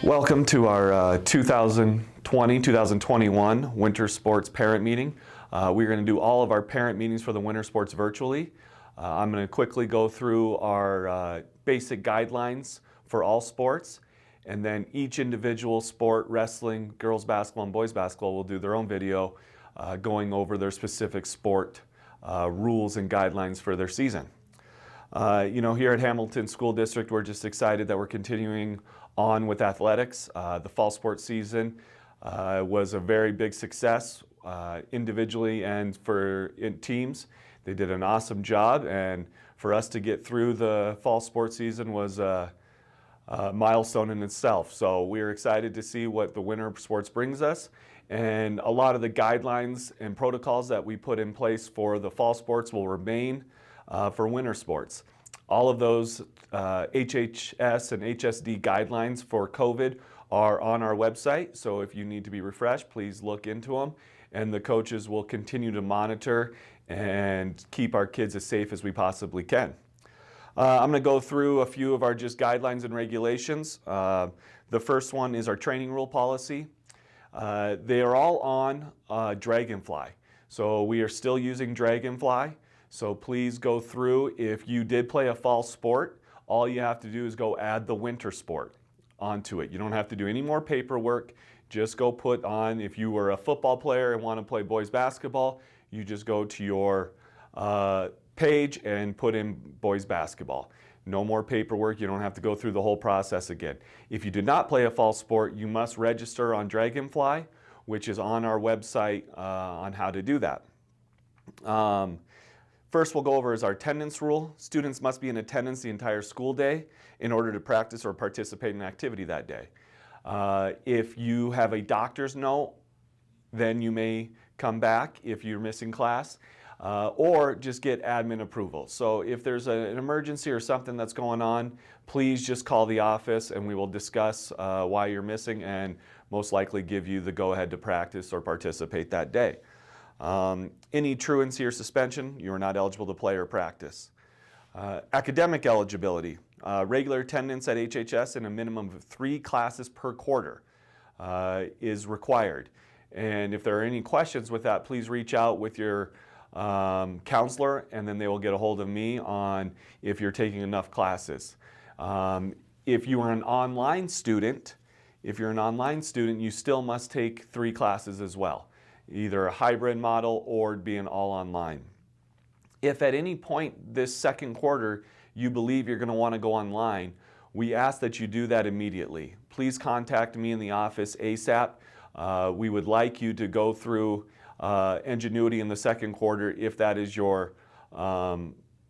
Welcome to our 2020-2021 Winter Sports Parent Meeting. We're going to do all of our parent meetings for the winter sports virtually. I'm going to quickly go through our basic guidelines for all sports, and then each individual sport, wrestling, girls basketball, and boys basketball, will do their own video going over their specific sport rules and guidelines for their season. Here at Hamilton School District, we're just excited that we're continuing on with athletics. The fall sports season was a very big success individually and for teams. They did an awesome job, and for us to get through the fall sports season was a milestone in itself. So we're excited to see what the winter sports brings us, and a lot of the guidelines and protocols that we put in place for the fall sports will remain for winter sports. All of those HHS and HSD guidelines for COVID are on our website, so if you need to be refreshed, please look into them, and the coaches will continue to monitor and keep our kids as safe as we possibly can. I'm going to go through a few of our just guidelines and regulations. The first one is our training rule policy. They are all on Dragonfly, so we are still using Dragonfly. So please go through. If you did play a fall sport, all you have to do is go add the winter sport onto it. You don't have to do any more paperwork. Just go put on, if you were a football player and want to play boys basketball, you just go to your page and put in boys basketball. No more paperwork. You don't have to go through the whole process again. If you did not play a fall sport, you must register on Dragonfly, which is on our website on how to do that. First we'll go over is our attendance rule. Students must be in attendance the entire school day in order to practice or participate in an activity that day. If you have a doctor's note, then you may come back if you're missing class, or just get admin approval. So if there's an emergency or something that's going on, please just call the office and we will discuss why you're missing and most likely give you the go-ahead to practice or participate that day. Any truancy or suspension, you are not eligible to play or practice. Academic eligibility, regular attendance at HHS in a minimum of 3 classes per quarter is required. And if there are any questions with that, please reach out with your counselor, and then they will get a hold of me on if you're taking enough classes. If you are an online student, you still must take 3 classes as well. Either a hybrid model or being all online. If at any point this second quarter you believe you're going to want to go online, we ask that you do that immediately. Please contact me in the office ASAP. We would like you to go through Ingenuity in the second quarter if that is your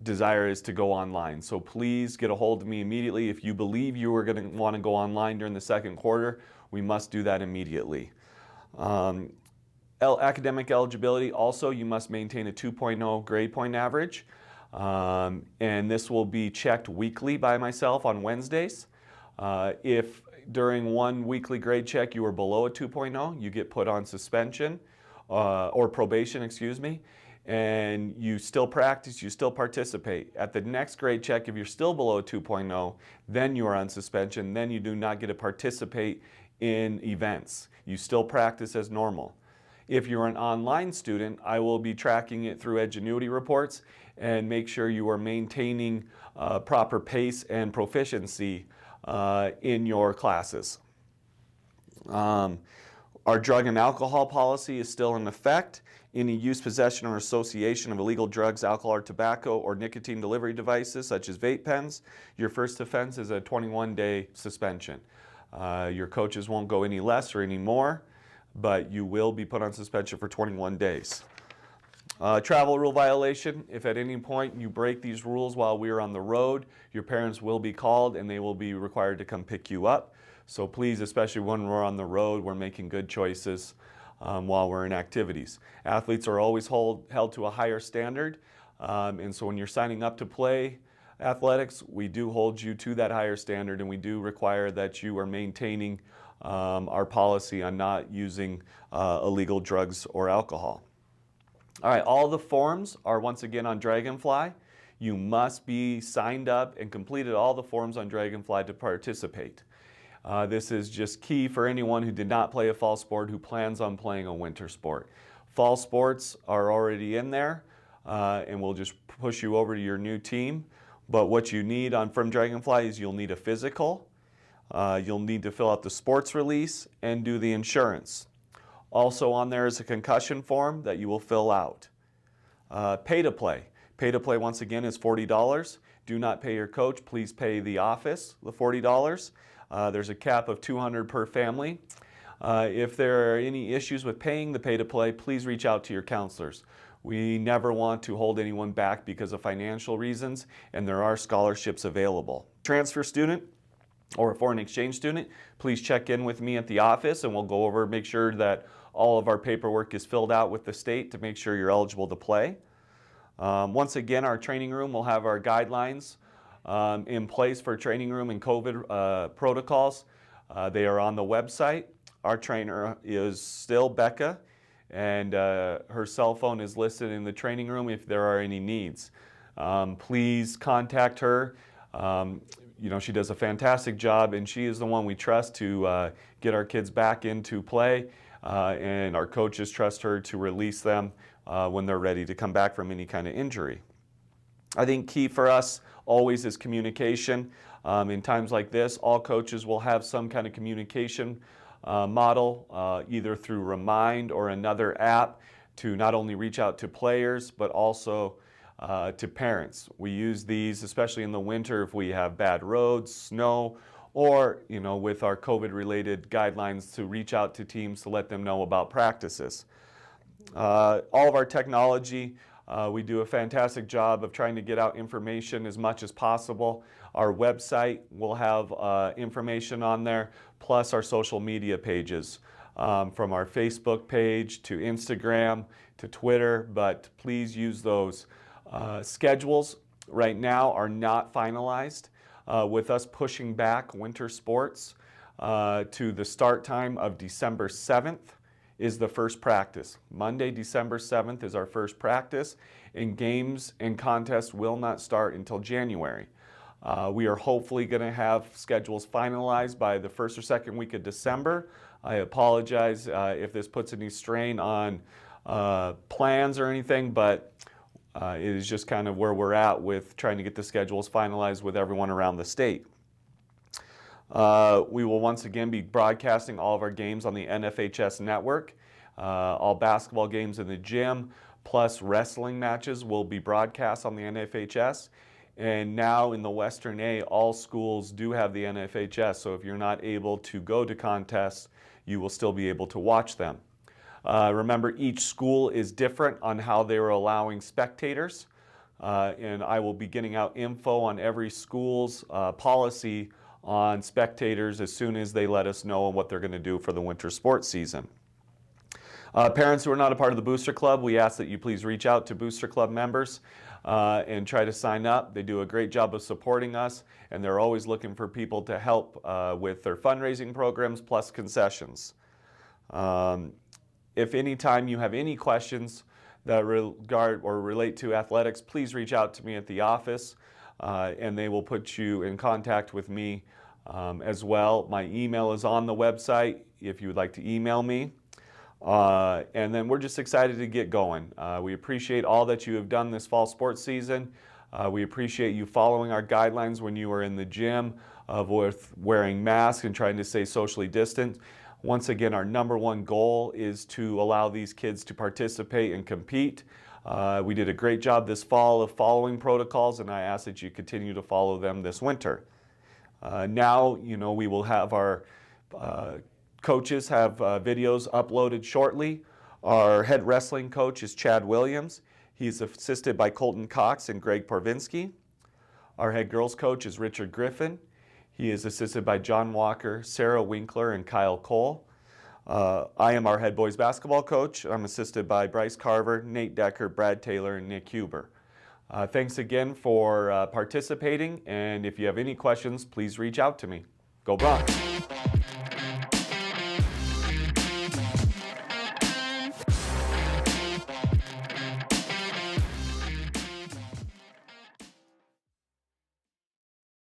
desire is to go online. So please get a hold of me immediately. If you believe you are going to want to go online during the second quarter, we must do that immediately. Academic eligibility, also you must maintain a 2.0 grade point average, and this will be checked weekly by myself on Wednesdays. If during one weekly grade check you are below a 2.0, you get put on suspension or probation, excuse me, and you still practice, you still participate. At the next grade check, if you're still below a 2.0, then you are on suspension, then you do not get to participate in events. You still practice as normal. If you're an online student, I will be tracking it through Ingenuity reports and make sure you are maintaining proper pace and proficiency in your classes. Our drug and alcohol policy is still in effect. Any use, possession, or association of illegal drugs, alcohol, or tobacco, or nicotine delivery devices such as vape pens, your first offense is a 21-day suspension. Your coaches won't go any less or any more, but you will be put on suspension for 21 days. Travel rule violation, if at any point you break these rules while we are on the road, your parents will be called and they will be required to come pick you up. So please, especially when we're on the road, we're making good choices while we're in activities. Athletes are always held to a higher standard, and so when you're signing up to play athletics, we do hold you to that higher standard, and we do require that you are maintaining our policy on not using illegal drugs or alcohol. All right, all the forms are once again on Dragonfly. You must be signed up and completed all the forms on Dragonfly to participate. This is just key for anyone who did not play a fall sport who plans on playing a winter sport. Fall sports are already in there, and we'll just push you over to your new team. But what you need from Dragonfly is you'll need a physical, you'll need to fill out the sports release and do the insurance. Also on there is a concussion form that you will fill out. Pay to play. Pay to play once again is $40. Do not pay your coach, please pay the office the $40. There's a cap of $200 per family. If there are any issues with paying the pay to play, please reach out to your counselors. We never want to hold anyone back because of financial reasons, and there are scholarships available. Transfer student or a foreign exchange student, please check in with me at the office and we'll go over, make sure that all of our paperwork is filled out with the state to make sure you're eligible to play. Once again, our training room will have our guidelines in place for training room and COVID protocols. They are on the website. Our trainer is still Becca, and her cell phone is listed in the training room if there are any needs. Please contact her. You know, she does a fantastic job, and she is the one we trust to get our kids back into play, and our coaches trust her to release them when they're ready to come back from any kind of injury. I think key for us always is communication. In times like this, all coaches will have some kind of communication model, either through Remind or another app, to not only reach out to players, but also to parents. We use these, especially in the winter, if we have bad roads, snow, or with our COVID-related guidelines, to reach out to teams to let them know about practices. All of our technology, we do a fantastic job of trying to get out information as much as possible. Our website will have information on there, plus our social media pages, from our Facebook page to Instagram to Twitter, but please use those. Schedules right now are not finalized, with us pushing back winter sports to the start time of December 7th. Is the first practice. Monday, December 7th is our first practice, and games and contests will not start until January. We are hopefully going to have schedules finalized by the first or second week of December. I apologize if this puts any strain on plans or anything, but it is just kind of where we're at with trying to get the schedules finalized with everyone around the state. We will once again be broadcasting all of our games on the NFHS network. All basketball games in the gym, plus wrestling matches, will be broadcast on the NFHS. And now in the Western A, all schools do have the NFHS, so if you're not able to go to contests, you will still be able to watch them. Remember, each school is different on how they are allowing spectators, and I will be getting out info on every school's policy on spectators as soon as they let us know what they're going to do for the winter sports season. Parents who are not a part of the Booster Club, we ask that you please reach out to Booster Club members and try to sign up. They do a great job of supporting us, and they're always looking for people to help with their fundraising programs plus concessions. If any time you have any questions that regard or relate to athletics, please reach out to me at the office, and they will put you in contact with me as well. My email is on the website if you would like to email me. And then we're just excited to get going. We appreciate all that you have done this fall sports season. We appreciate you following our guidelines when you are in the gym with wearing masks and trying to stay socially distant. Once again, our #1 goal is to allow these kids to participate and compete. We did a great job this fall of following protocols, and I ask that you continue to follow them this winter. Now, we will have our coaches have videos uploaded shortly. Our head wrestling coach is Chad Williams. He's assisted by Colton Cox and Greg Porvinsky. Our head girls coach is Richard Griffin. He is assisted by John Walker, Sarah Winkler, and Kyle Cole. I am our head boys basketball coach. I'm assisted by Bryce Carver, Nate Decker, Brad Taylor, and Nick Huber. Thanks again for participating, and if you have any questions, please reach out to me. Go Bronx!